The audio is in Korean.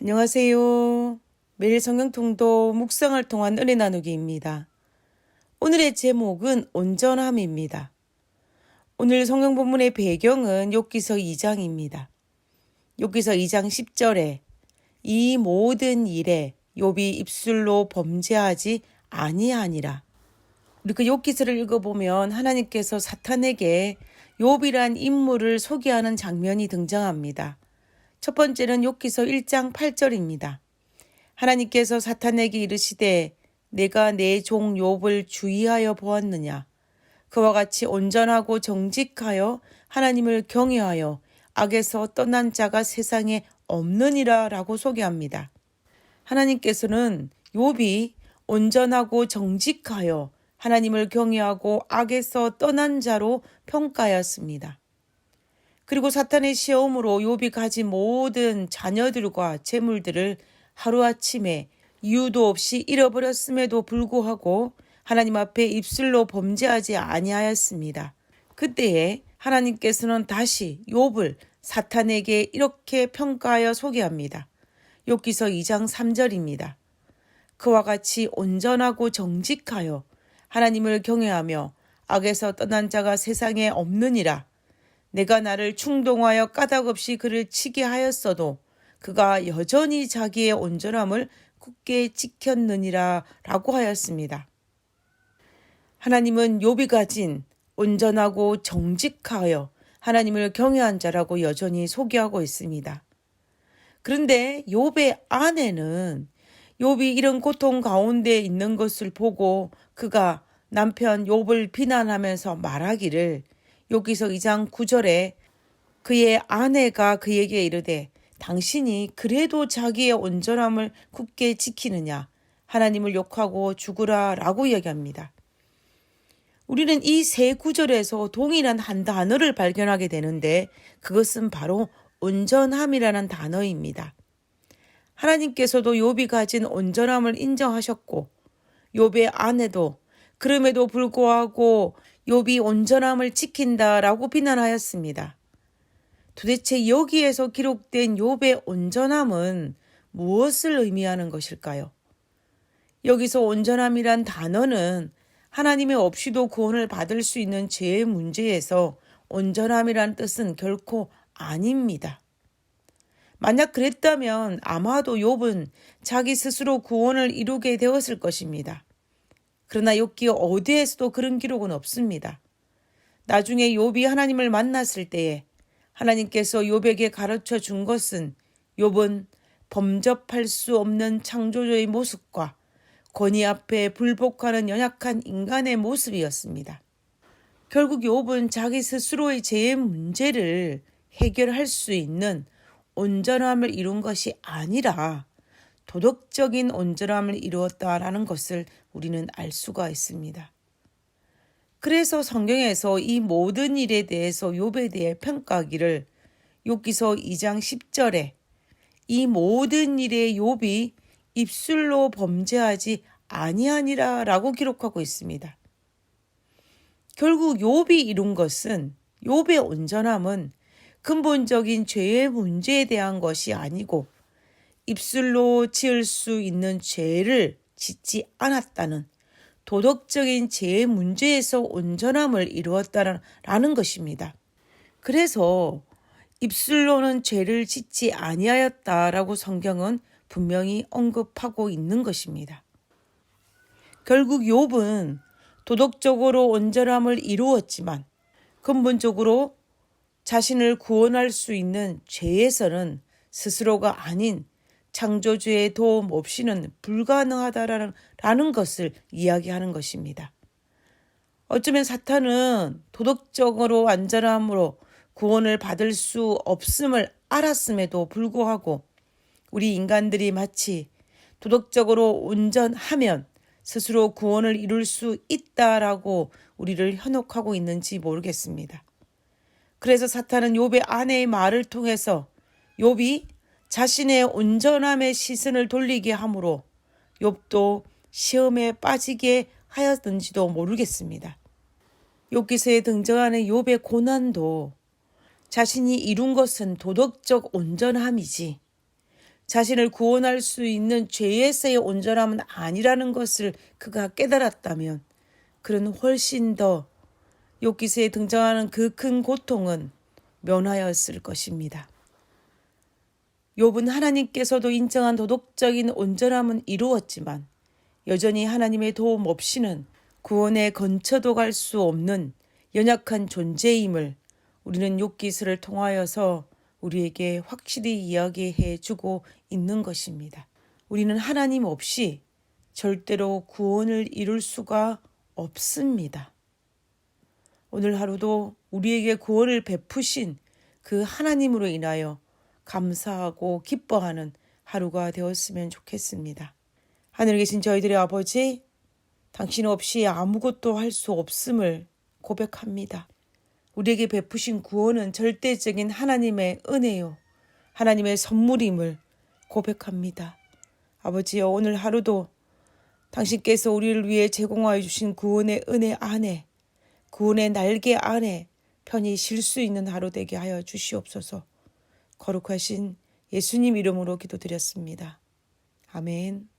안녕하세요. 매일 성경 통독 묵상을 통한 은혜 나누기입니다. 오늘의 제목은 온전함입니다. 오늘 성경 본문의 배경은 욥기서 2장입니다. 욥기서 2장 10절에 이 모든 일에 욥이 입술로 범죄하지 아니하니라. 우리 그 욥기서를 읽어보면 하나님께서 사탄에게 욥이란 인물을 소개하는 장면이 등장합니다. 첫 번째는 욥기서 1장 8절입니다. 하나님께서 사탄에게 이르시되 내가 내 종 욥을 주의하여 보았느냐. 그와 같이 온전하고 정직하여 하나님을 경외하여 악에서 떠난 자가 세상에 없느니라 라고 소개합니다. 하나님께서는 욥이 온전하고 정직하여 하나님을 경외하고 악에서 떠난 자로 평가하였습니다. 그리고 사탄의 시험으로 욥이 가진 모든 자녀들과 재물들을 하루아침에 이유도 없이 잃어버렸음에도 불구하고 하나님 앞에 입술로 범죄하지 아니하였습니다. 그때에 하나님께서는 다시 욥을 사탄에게 이렇게 평가하여 소개합니다. 욥기서 2장 3절입니다. 그와 같이 온전하고 정직하여 하나님을 경외하며 악에서 떠난 자가 세상에 없느니라. 내가 나를 충동하여 까닭없이 그를 치게 하였어도 그가 여전히 자기의 온전함을 굳게 지켰느니라 라고 하였습니다. 하나님은 욥이 가진 온전하고 정직하여 하나님을 경외한 자라고 여전히 소개하고 있습니다. 그런데 욥의 아내는 욥이 이런 고통 가운데 있는 것을 보고 그가 남편 욥을 비난하면서 말하기를 욥기서 2장 9절에 그의 아내가 그에게 이르되 당신이 그래도 자기의 온전함을 굳게 지키느냐 하나님을 욕하고 죽으라 라고 이야기합니다. 우리는 이 세 구절에서 동일한 한 단어를 발견하게 되는데 그것은 바로 온전함이라는 단어입니다. 하나님께서도 욥이 가진 온전함을 인정하셨고 욥의 아내도 그럼에도 불구하고 욥이 온전함을 지킨다라고 비난하였습니다. 도대체 여기에서 기록된 욥의 온전함은 무엇을 의미하는 것일까요? 여기서 온전함이란 단어는 하나님의 없이도 구원을 받을 수 있는 죄의 문제에서 온전함이란 뜻은 결코 아닙니다. 만약 그랬다면 아마도 욥은 자기 스스로 구원을 이루게 되었을 것입니다. 그러나 욥기 어디에서도 그런 기록은 없습니다. 나중에 욥이 하나님을 만났을 때에 하나님께서 욥에게 가르쳐 준 것은 욥은 범접할 수 없는 창조주의 모습과 권위 앞에 불복하는 연약한 인간의 모습이었습니다. 결국 욥은 자기 스스로의 죄의 문제를 해결할 수 있는 온전함을 이룬 것이 아니라 도덕적인 온전함을 이루었다라는 것을 우리는 알 수가 있습니다. 그래서 성경에서 이 모든 일에 대해서 욥에 대해 평가하기를 욥기서 2장 10절에 이 모든 일에 욥이 입술로 범죄하지 아니하니라 라고 기록하고 있습니다. 결국 욥이 이룬 것은 욥의 온전함은 근본적인 죄의 문제에 대한 것이 아니고 입술로 지을 수 있는 죄를 짓지 않았다는 도덕적인 죄의 문제에서 온전함을 이루었다라는 것입니다. 그래서 입술로는 죄를 짓지 아니하였다라고 성경은 분명히 언급하고 있는 것입니다. 결국 욥은 도덕적으로 온전함을 이루었지만 근본적으로 자신을 구원할 수 있는 죄에서는 스스로가 아닌 창조주의 도움 없이는 불가능하다라는 것을 이야기하는 것입니다. 어쩌면 사탄은 도덕적으로 완전함으로 구원을 받을 수 없음을 알았음에도 불구하고 우리 인간들이 마치 도덕적으로 온전하면 스스로 구원을 이룰 수 있다라고 우리를 현혹하고 있는지 모르겠습니다. 그래서 사탄은 욥의 아내의 말을 통해서 욥이 자신의 온전함의 시선을 돌리게 함으로 욥도 시험에 빠지게 하였는지도 모르겠습니다. 욥기서에 등장하는 욥의 고난도 자신이 이룬 것은 도덕적 온전함이지 자신을 구원할 수 있는 죄에서의 온전함은 아니라는 것을 그가 깨달았다면 그는 훨씬 더 욥기서에 등장하는 그 큰 고통은 면하였을 것입니다. 욥은 하나님께서도 인정한 도덕적인 온전함은 이루었지만 여전히 하나님의 도움 없이는 구원의 근처도 갈 수 없는 연약한 존재임을 우리는 욥기서를 통하여서 우리에게 확실히 이야기해 주고 있는 것입니다. 우리는 하나님 없이 절대로 구원을 이룰 수가 없습니다. 오늘 하루도 우리에게 구원을 베푸신 그 하나님으로 인하여 감사하고 기뻐하는 하루가 되었으면 좋겠습니다. 하늘에 계신 저희들의 아버지, 당신 없이 아무것도 할 수 없음을 고백합니다. 우리에게 베푸신 구원은 절대적인 하나님의 은혜요, 하나님의 선물임을 고백합니다. 아버지여, 오늘 하루도 당신께서 우리를 위해 제공하여 주신 구원의 은혜 안에, 구원의 날개 안에 편히 쉴 수 있는 하루 되게 하여 주시옵소서. 거룩하신 예수님 이름으로 기도드렸습니다. 아멘.